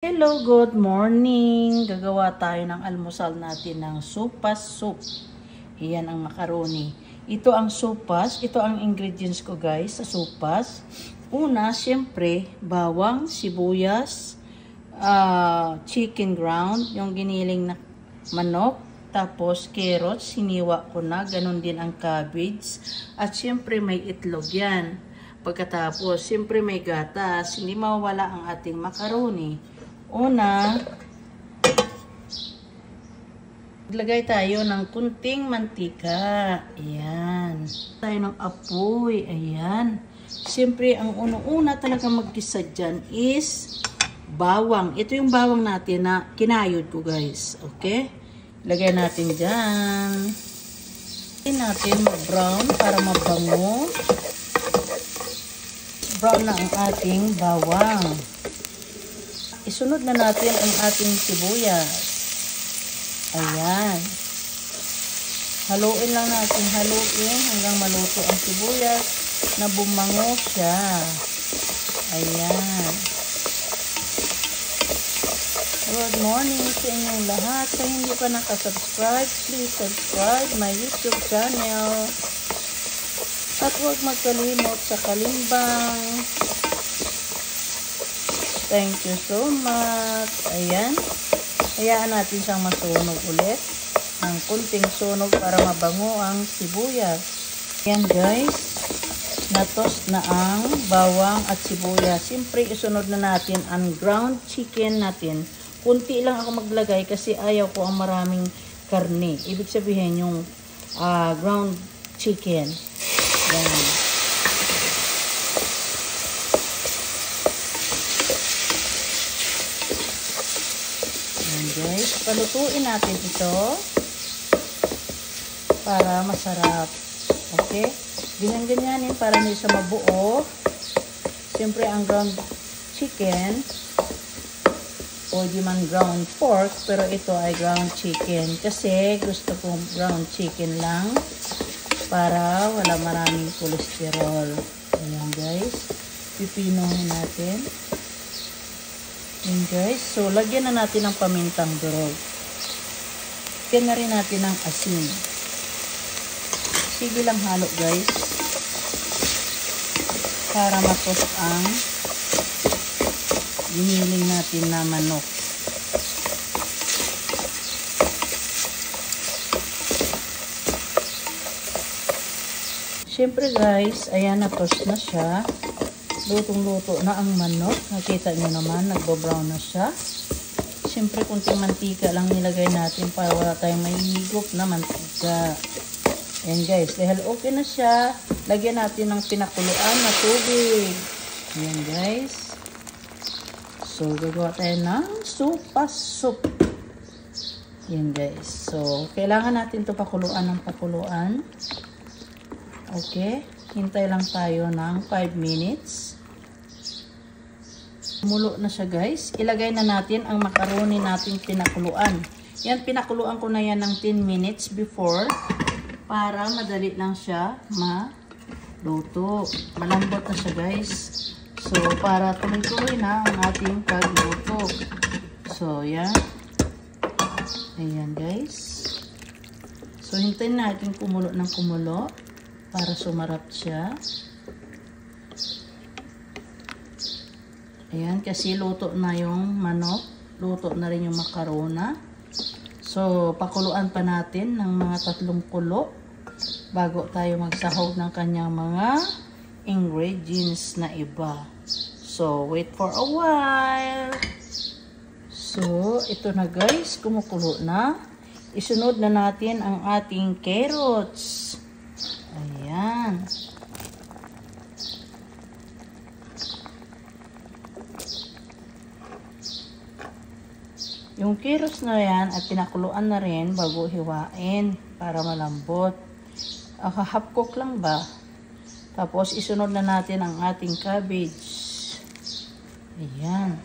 Hello, good morning. Gagawa tayo ng almusal natin ng sopas soup. Iyan ang macaroni. Ito ang sopas. Ito ang ingredients ko guys sa sopas. Una, siyempre, bawang, sibuyas, chicken ground, yung giniling na manok. Tapos carrots, hiniwa ko na. Ganon din ang cabbage. At siyempre may itlog yan. Pagkatapos, siyempre may gatas. Hindi mawawala ang ating macaroni. Una, maglagay tayo ng kunting mantika. Ayan. Tayo ng apoy. Ayan. Siyempre, ang una talaga magkisa dyan is bawang. Ito yung bawang natin na kinayod ko guys. Okay? Lagay natin dyan. Lagay natin mag-brown para mabango. Brown na ang ating bawang. Isunod na natin ang ating sibuyas. Ayan. Haluin lang natin, haluin hanggang maluto ang sibuyas na bumango siya. Ayan. Good morning sa inyong lahat. Sa hindi pa nakasubscribe, please subscribe my YouTube channel. At huwag magkalimot sa kalimbang. Thank you so much. Ayan. Hayaan natin siyang masunog ulit. Ng kunting sunog para mabango ang sibuyas. Ayan guys. Natos na ang bawang at sibuyas. Siyempre isunod na natin ang ground chicken natin. Kunti lang ako maglagay kasi ayaw ko ang maraming karne. Ibig sabihin yung ground chicken. Ayan. Guys, palutuin natin ito para masarap. Okay? Ganyan-ganyanin para hindi siya mabuo. Siyempre, ang ground chicken o di man ground pork, pero ito ay ground chicken. Kasi gusto kong ground chicken lang para wala maraming cholesterol. Ayan guys. Pipinohin natin. Ayan guys, so lagyan na natin ng pamintang durog. Lagyan na rin natin ng asin. Sige lang halo guys. Para matos ang giniling natin na manok. Siyempre guys, ayan natos na siya. Lutong-luto na ang manok. Nakita nyo naman, nagbo-brown na siya. Siyempre, kunting mantika lang nilagay natin para wala tayong mahihigop na mantika. Ayan guys, dahil okay na siya, lagyan natin ng pinakuluan na tubig. Ayan guys. So, gagawa tayo ng sopas soup. Ayan guys. So, kailangan natin ito pakuluan ng pakuluan. Okay. Hintay lang tayo ng 5 minutes. Mulo na siya guys. Ilagay na natin ang macaroni natin pinakuluan. Yan, pinakuluan ko na yan ng 10 minutes before para madali lang siya maluto. Malambot na siya guys. So, para tuloy-tuloy na ang ating pagluto. So, yan. Ayan guys. So, hintayin natin kumulo ng kumulo para sumarap siya. Ayan, kasi luto na yung manok. Luto na rin yung macarona. So, pakuluan pa natin ng mga 3 kulo bago tayo magsahog ng kanyang mga ingredients na iba. So, wait for a while. So, ito na guys. Kumukulo na. Isunod na natin ang ating carrots. Ayan. Yung carrots na yan at pinakuluan na rin bago hiwain para malambot. Half cook lang ba? Tapos isunod na natin ang ating cabbage. Ayan.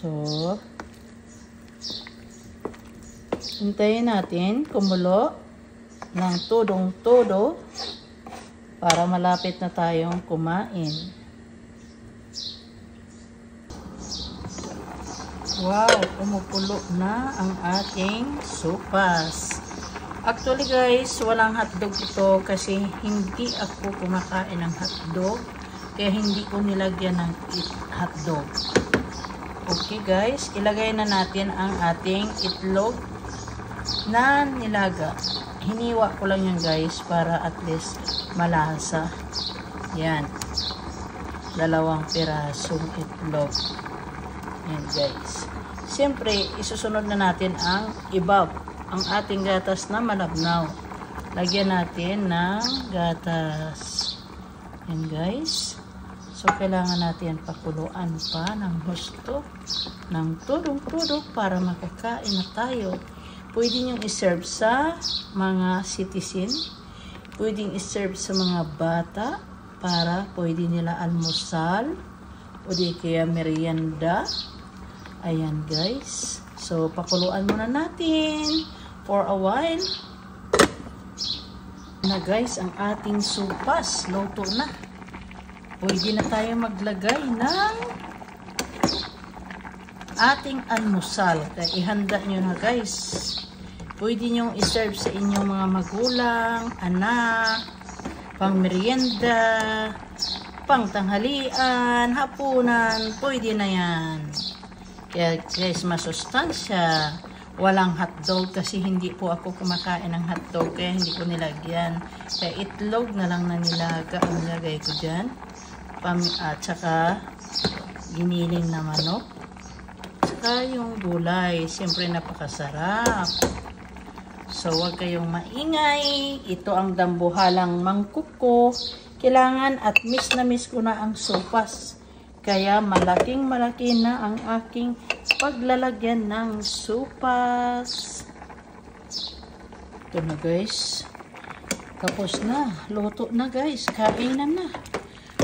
So, hintayin natin kumulo. ng tudong-todo para malapit na tayong kumain. Wow, kumukulo na ang ating sopas. Actually guys, walang hotdog ito kasi hindi ako kumakain ng hotdog. Kaya hindi ko nilagyan ng hotdog. Okay guys, ilagay na natin ang ating itlog na nilaga. Hiniwa ko lang yan guys para at least malasa. Yan. 2 pirasong itlog. Yan guys. Siyempre, isusunod na natin ang ibab. Ang ating gatas na malabnaw. Lagyan natin ng gatas. Yan guys. So, kailangan natin pakuluan pa ng husto, ng tudong-tudong para makakain na tayo. Pwede nyo iserve sa mga citizen. Pwede iserve sa mga bata para pwede nila almusal o di kaya merienda. Ayan guys. So, pakuluan muna natin for a while. Na guys, ang ating sopas, luto na. Pwede na tayo maglagay ng ating almusal. Kaya ihanda nyo na guys. Pwede nyo iserve sa inyong mga magulang, anak, pang merienda, pang tanghalian, hapunan, pwede na yan. Kaya guys, masustansya. Walang hotdog kasi hindi po ako kumakain ng hotdog kaya hindi ko nilagyan. Kaya itlog na lang na nilaga ang nilagay ko dyan. At saka giniling na manok. Saka yung gulay. Siyempre napakasarap. So wag kayong maingay. Ito ang dambuhalang mangkok ko. Kailangan at miss na miss ko na ang sopas. Kaya malaking malaki na ang aking paglalagyan ng sopas. Ito na guys. Tapos na. Luto na guys. Kainan na.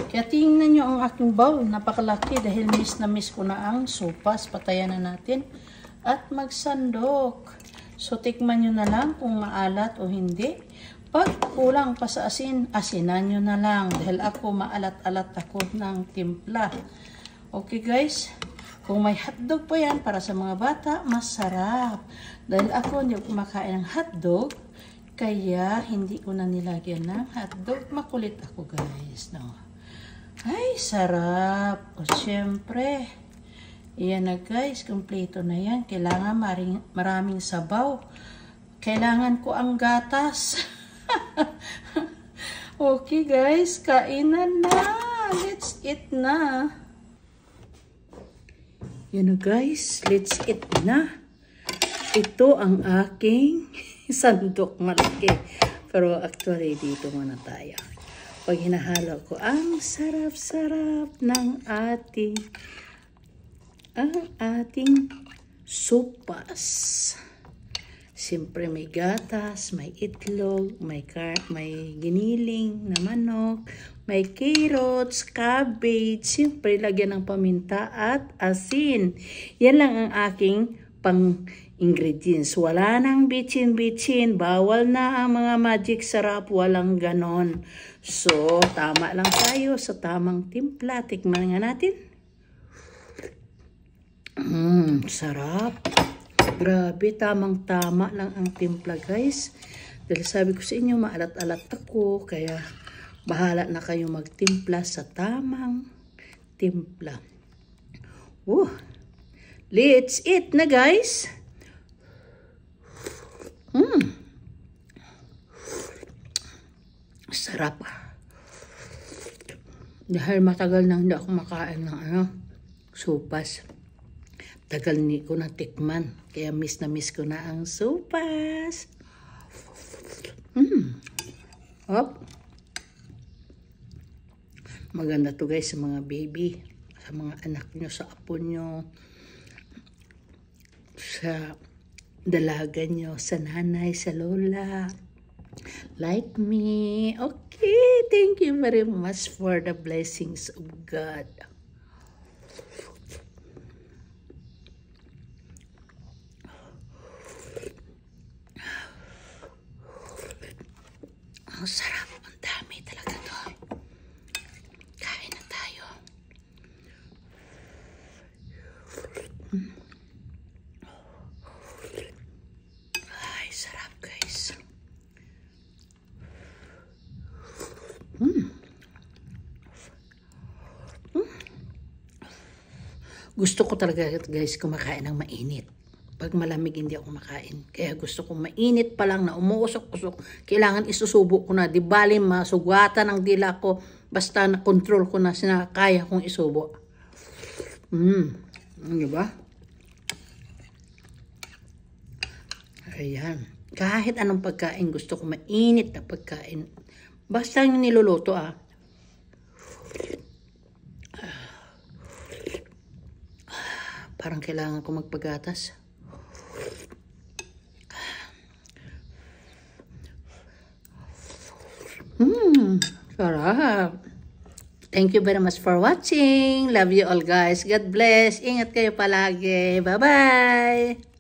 Kaya tingnan nyo ang aking bowl. Napakalaki dahil miss na miss ko na ang sopas. Patayan na natin. At magsandok. So tikman nyo na lang kung maalat o hindi. Pag kulang pa sa asin, asinan nyo na lang. Dahil ako maalat-alat ako ng timpla. Okay guys. Kung may hotdog pa yan para sa mga bata, masarap. Dahil ako hindi kumakain ng hotdog. Kaya hindi ko na nilagyan ng hotdog. Makulit ako guys. No? Ay, sarap. O syempre. Iyan na guys. Kompleto na yan. Kailangan maraming sabaw. Kailangan ko ang gatas. Okay guys, kainan na. Let's eat na. Yan na guys, let's eat na. Ito ang aking sandok malaki. Pero actually dito muna tayo. Pag hinahalo ko, ang sarap-sarap ng ating sopas. Siyempre may gatas, may itlog, may giniling na manok, may carrots, cabbage, siyempre lagyan ng paminta at asin. Yan lang ang aking pang-ingredients. Wala nang bitchin-bitchin, bawal na ang mga magic sarap, walang ganon. So, tama lang tayo sa tamang timpla. Tikman nga natin. Sarap. Grabe, tamang-tama lang ang timpla guys. Dahil sabi ko sa inyo, maalat-alat ako. Kaya bahala na kayo magtimpla sa tamang timpla. Let's eat na guys. Sarap. Dahil matagal na hindi ako makain ng sopas. Tagal ni ko na tikman. Kaya miss na miss ko na ang sopas. Maganda to guys sa mga baby. Sa mga anak nyo, sa apo nyo. Sa dalaga nyo, sa nanay, sa lola. Like me. Okay, thank you very much for the blessings of God. Ang sarap. Ang dami talaga to. Kain na tayo. Ay, sarap guys. Gusto ko talaga guys kumakain ng mainit. Pag malamig hindi ako makain. Kaya gusto ko mainit pa lang na umuusok-usok. Kailangan isusubo ko na. Di bali masugatan ang dila ko. Basta na-control ko na kaya kong isubo. Diba? Ayan. Kahit anong pagkain gusto ko mainit na pagkain. Basta yung niluluto Parang kailangan ko magpagatas. Sarap. Thank you very much for watching. Love you all guys. God bless. Ingat kayo palagi. Bye-bye.